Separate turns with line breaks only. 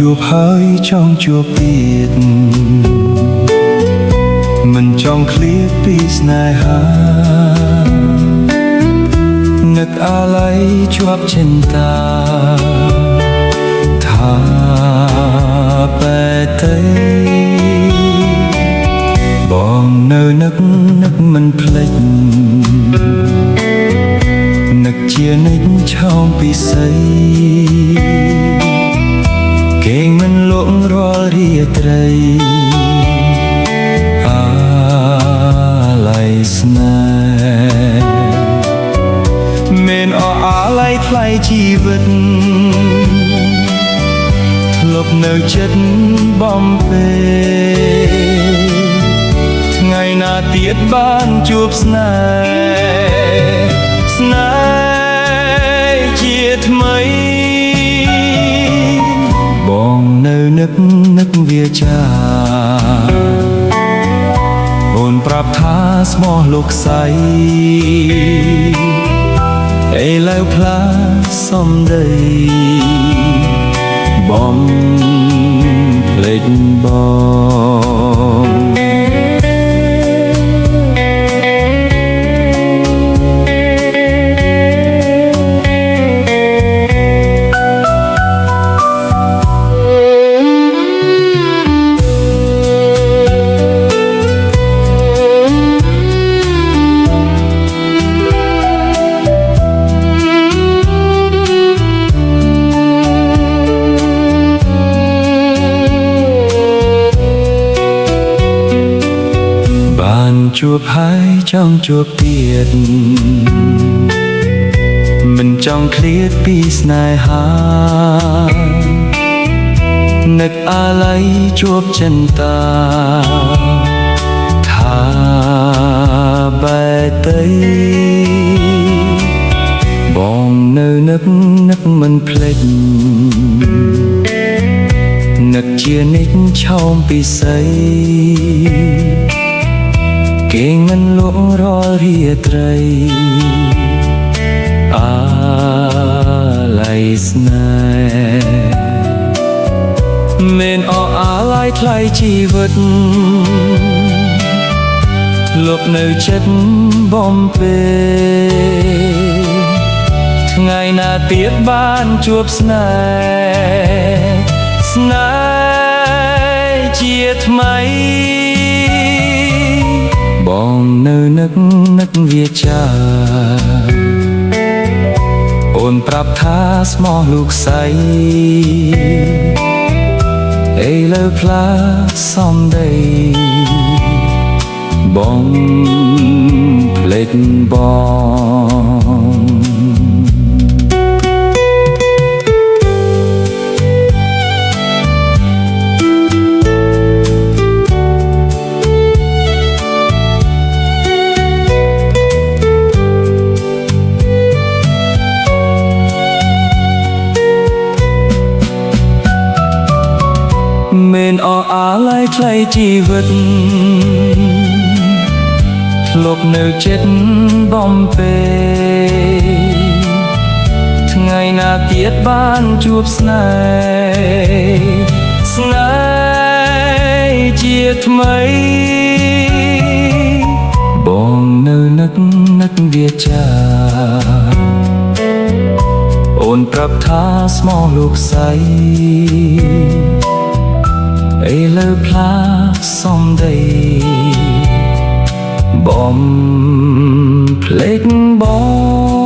ជួបហើយចង់ជួបទៀតមិនចង់ឃ្លាតពីស្នេហានឹកអាឡ័យជាប់ចិន្តាថាបែទៅបងនៅនឹកមិនភ្លេចនឹកជានិច្ចឆោមពិសីគេងមិនលក់រាល់រាត្រីអាឡ័យស្នេហ៍មានអាឡ័យថ្លៃជីវិតធ្លាប់នៅចិត្តបំពេថ្ងៃណាទៀតបានជួបស្នេហ៍ជាថ្មីបងនៅនឹកវាចាអូនប្រាប់ថាស្មោះលោកស្រីឥឡូវផ្លាសំដីបំភ្លេចបងជួបហើយចង់ជួបទៀតមិនចង់ឃ្លាតពីស្នេហានឹកអាឡ័យជួបចិន្តាថាបែទៅបងនៅនឹកមិនភ្លេចនឹកជានិច្ចឆោមពិសីគេងមិនលក់រាល់រាត្រីអាឡ័យស្នេហ៍មានអាឡ័យថ្លៃជីវិតធ្លាប់នៅចិត្តបំពេថ្ងៃណាទៀតបានជួបស្នេហ៍ជាថ្មីបងនៅនឹកវាចាអូនប្រាប់ថាស្មោះលោកស្រីឥឡូវផ្លាសំដីបងភ្លេចបងមានអាឡ័យថ្លៃជីវិតធ្លាប់នៅចិត្តបំពេថ្ងៃណាទៀតបានជួបស្នេហ៍ជាថ្មីបងនៅនឹកវាចាអូនប្រាប់ថាស្មោះលោកស្រីឥឡូវផ្លាសំដីបំភ្លេចបង